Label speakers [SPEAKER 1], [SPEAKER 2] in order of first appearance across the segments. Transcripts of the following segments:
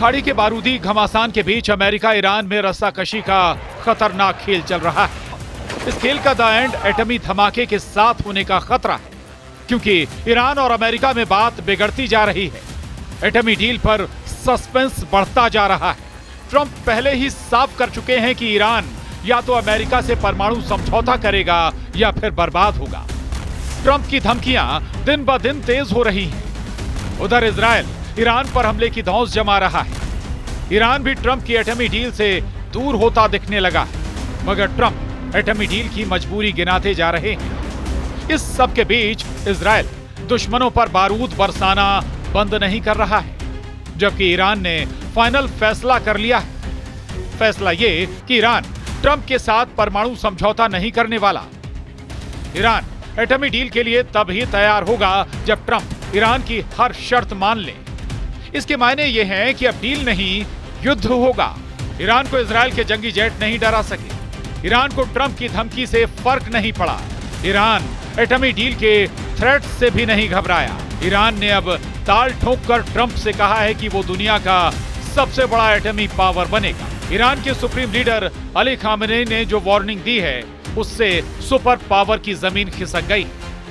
[SPEAKER 1] खाड़ी के बारूदी घमासान के बीच अमेरिका ईरान में रस्साकशी का खतरनाक खेल चल रहा है। इस खेल का द एंड एटमी धमाके के साथ होने का खतरा है, क्योंकि ईरान और अमेरिका में बात बिगड़ती जा रही है। एटमी डील पर सस्पेंस बढ़ता जा रहा है। ट्रंप पहले ही साफ कर चुके हैं कि ईरान या तो अमेरिका से परमाणु समझौता करेगा या फिर बर्बाद होगा। ट्रंप की धमकियां दिन ब दिन तेज हो रही हैं। उधर इजराइल ईरान पर हमले की धौंस जमा रहा है। ईरान भी ट्रंप की एटमी डील से दूर होता दिखने लगा है, मगर ट्रंप एटमी डील की मजबूरी गिनाते जा रहे हैं। इस सब के बीच इजराइल दुश्मनों पर बारूद बरसाना बंद नहीं कर रहा है, जबकि ईरान ने फाइनल फैसला कर लिया है। फैसला ये कि ईरान ट्रंप के साथ परमाणु समझौता नहीं करने वाला। ईरान एटमी डील के लिए तब ही तैयार होगा जब ट्रंप ईरान की हर शर्त मान ले। इसके मायने ये हैं कि अब डील नहीं, युद्ध होगा। ईरान को इजराइल के जंगी जेट नहीं डरा सके। ईरान को ट्रंप की धमकी से फर्क नहीं पड़ा। ईरान एटमी डील के थ्रेट से भी नहीं घबराया। ईरान ने अब ताल ठोंककर ट्रंप से कहा है कि वो दुनिया का सबसे बड़ा एटमी पावर बनेगा। ईरान के सुप्रीम लीडर अली खामेनेई ने जो वार्निंग दी है, उससे सुपर पावर की जमीन खिसक गई।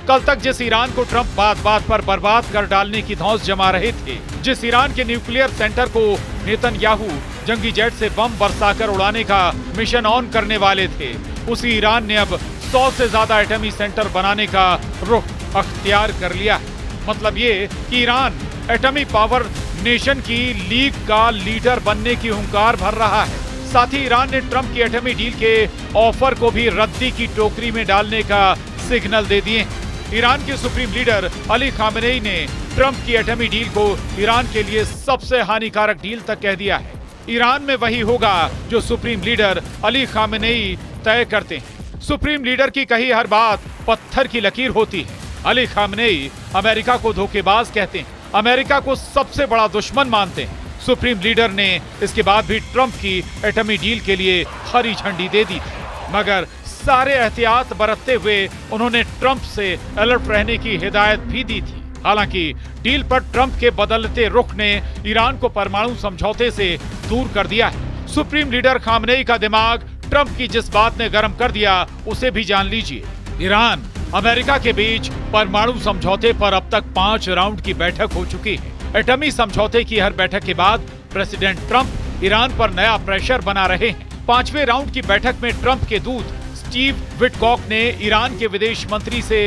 [SPEAKER 1] कल तक जिस ईरान को ट्रंप बात बात पर बर्बाद कर डालने की धौंस जमा रहे थे, जिस ईरान के न्यूक्लियर सेंटर को नेतन्याहू जंगी जेट से बम बरसाकर उड़ाने का मिशन ऑन करने वाले थे, उसी ईरान ने अब 100 से ज्यादा एटमी सेंटर बनाने का रुख अख्तियार कर लिया है। मतलब ये कि ईरान एटमी पावर नेशन की लीग का लीडर बनने की हुंकार भर रहा है। साथ ही ईरान ने ट्रंप की एटमी डील के ऑफर को भी रद्दी की टोकरी में डालने का सिग्नल दे दिए। ईरान के सुप्रीम लीडर अली खामेनेई ने ट्रंप की एटमी डील को ईरान के लिए सबसे हानिकारक डील तक कह दिया है। ईरान में वही होगा जो सुप्रीम लीडर अली खामेनेई तय करते हैं। सुप्रीम लीडर की कही हर बात पत्थर की लकीर होती है। अली खामेनेई अमेरिका को धोखेबाज कहते हैं, अमेरिका को सबसे बड़ा दुश्मन मानते हैं। सुप्रीम लीडर ने इसके बाद भी ट्रंप की एटमी डील के लिए हरी झंडी दे दी, मगर सारे एहतियात बरतते हुए उन्होंने ट्रंप से अलर्ट रहने की हिदायत भी दी थी। हालांकि डील पर ट्रंप के बदलते रुख ने ईरान को परमाणु समझौते से दूर कर दिया है। सुप्रीम लीडर खामेनेई का दिमाग ट्रंप की जिस बात ने गर्म कर दिया, उसे भी जान लीजिए। ईरान अमेरिका के बीच परमाणु समझौते पर अब तक 5 राउंड की बैठक हो चुकी है। एटमी समझौते की हर बैठक के बाद प्रेसिडेंट ट्रंप ईरान पर नया प्रेशर बना रहे हैं। 5वें राउंड की बैठक में ट्रंप के दूत स्टीव विटकॉक ने ईरान के विदेश मंत्री से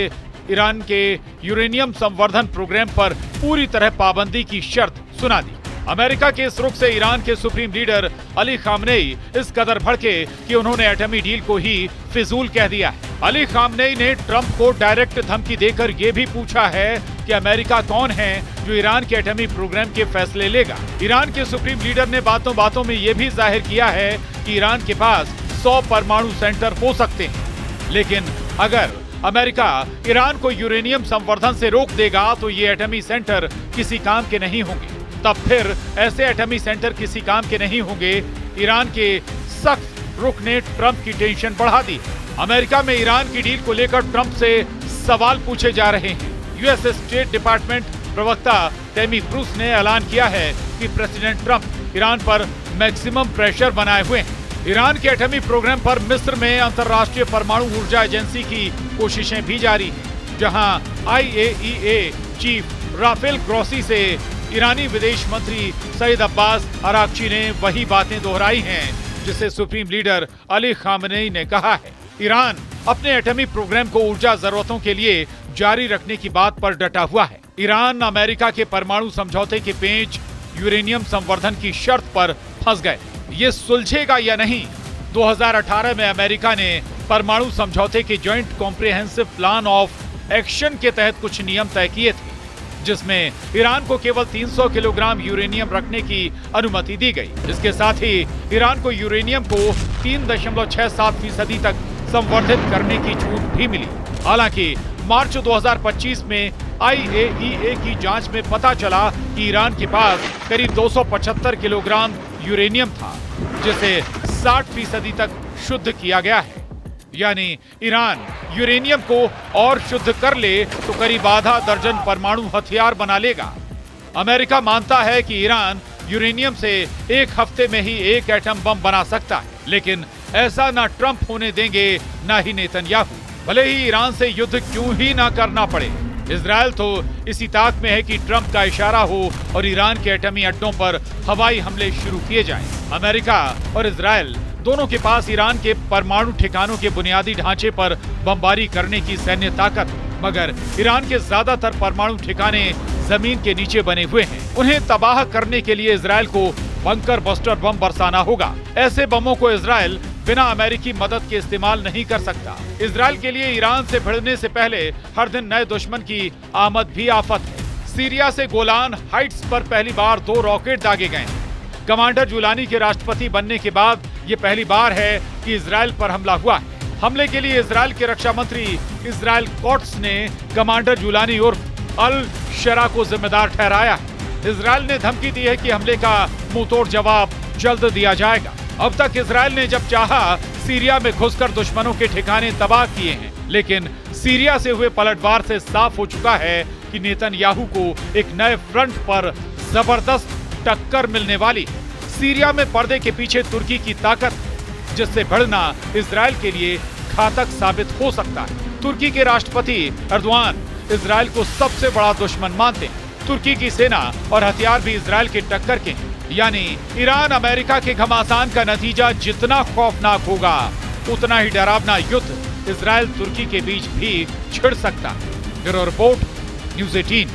[SPEAKER 1] ईरान के यूरेनियम संवर्धन प्रोग्राम पर पूरी तरह पाबंदी की शर्त सुना दी। अमेरिका के इस रुख से ईरान के सुप्रीम लीडर अली खामेनेई इस कदर भड़के कि उन्होंने एटमी डील को ही फिजूल कह दिया है। अली खामेनेई ने ट्रंप को डायरेक्ट धमकी देकर ये भी पूछा है कि अमेरिका कौन है जो ईरान के एटमी प्रोग्राम के फैसले लेगा। ईरान के सुप्रीम लीडर ने बातों बातों में ये भी जाहिर किया है कि ईरान के पास 100 परमाणु सेंटर हो सकते हैं, लेकिन अगर अमेरिका ईरान को यूरेनियम संवर्धन से रोक देगा तो ये एटमी सेंटर किसी काम के नहीं होंगे। तब फिर ऐसे एटमी सेंटर किसी काम के नहीं होंगे। ईरान के सख्त रुख ने ट्रंप की टेंशन बढ़ा दी। अमेरिका में ईरान की डील को लेकर ट्रंप से सवाल पूछे जा रहे हैं। यूएस स्टेट डिपार्टमेंट प्रवक्ता टेमी ब्रूस ने ऐलान किया है कि प्रेसिडेंट ट्रंप ईरान पर मैक्सिमम प्रेशर बनाए हुए हैं। ईरान के एटमी प्रोग्राम पर मिस्र में अंतर्राष्ट्रीय परमाणु ऊर्जा एजेंसी की कोशिशें भी जारी हैं, जहां IAEA चीफ राफेल ग्रोसी से ईरानी विदेश मंत्री सईद अब्बास अरागची ने वही बातें दोहराई हैं जिसे सुप्रीम लीडर अली खामेनेई ने कहा है। ईरान अपने एटमी प्रोग्राम को ऊर्जा जरूरतों के लिए जारी रखने की बात पर डटा हुआ है। ईरान अमेरिका के परमाणु समझौते के पेच यूरेनियम संवर्धन की शर्त पर फंस गए। ये सुलझेगा या नहीं? 2018 में अमेरिका ने परमाणु समझौते के joint comprehensive plan of action के तहत कुछ नियम तय किए थे, जिसमें ईरान को केवल 300 किलोग्राम यूरेनियम रखने की अनुमति दी गई। इसके साथ ही ईरान को यूरेनियम को 3.67% तक संवर्धित करने की छूट भी मिली। हालांकि मार्च 2025 में IAEA की जांच में पता चला कि ईरान के पास करीब 275 किलोग्राम यूरेनियम था, जिसे 60% तक शुद्ध किया गया है। यानी ईरान यूरेनियम को और शुद्ध कर ले तो करीब आधा दर्जन परमाणु हथियार बना लेगा। अमेरिका मानता है कि ईरान यूरेनियम से एक हफ्ते में ही एक एटम बम बना सकता है, लेकिन ऐसा ना ट्रंप होने देंगे ना ही नेतन्याहू, भले ही ईरान से युद्ध क्यों ही ना करना पड़े। इजराइल तो इसी ताक में है कि ट्रंप का इशारा हो और ईरान के एटमी अड्डों पर हवाई हमले शुरू किए जाएं। अमेरिका और इजराइल दोनों के पास ईरान के परमाणु ठिकानों के बुनियादी ढांचे पर बमबारी करने की सैन्य ताकत, मगर ईरान के ज्यादातर परमाणु ठिकाने जमीन के नीचे बने हुए हैं। उन्हें तबाह करने के लिए इजराइल को बंकर बस्टर बम बरसाना होगा। ऐसे बमों को इजराइल बिना अमेरिकी मदद के इस्तेमाल नहीं कर सकता। इजराइल के लिए ईरान से भिड़ने से पहले हर दिन नए दुश्मन की आमद भी आफत है। सीरिया से गोलान हाइट्स पर पहली बार 2 रॉकेट दागे गए। कमांडर जुलानी के राष्ट्रपति बनने के बाद ये पहली बार है कि इजराइल पर हमला हुआ है। हमले के लिए इजराइल के रक्षा मंत्री इजराइल कोट्स ने कमांडर जुलानी उर्फ अल शरा को जिम्मेदार ठहराया है। इजराइल ने धमकी दी है कि हमले का मुंहतोड़ जवाब जल्द दिया जाएगा। अब तक इजराइल ने जब चाहा सीरिया में घुसकर दुश्मनों के ठिकाने तबाह किए हैं, लेकिन सीरिया से हुए पलटवार से साफ हो चुका है कि नेतन्याहू को एक नए फ्रंट पर जबरदस्त टक्कर मिलने वाली है। सीरिया में पर्दे के पीछे तुर्की की ताकत, जिससे भिड़ना इजराइल के लिए घातक साबित हो सकता है। तुर्की के राष्ट्रपति एर्दोआन इजराइल को सबसे बड़ा दुश्मन मानते हैं। तुर्की की सेना और हथियार भी इजराइल के टक्कर के हैं। यानी ईरान अमेरिका के घमासान का नतीजा जितना खौफनाक होगा, उतना ही डरावना युद्ध इजराइल तुर्की के बीच भी छिड़ सकता है। Bureau report, news 18।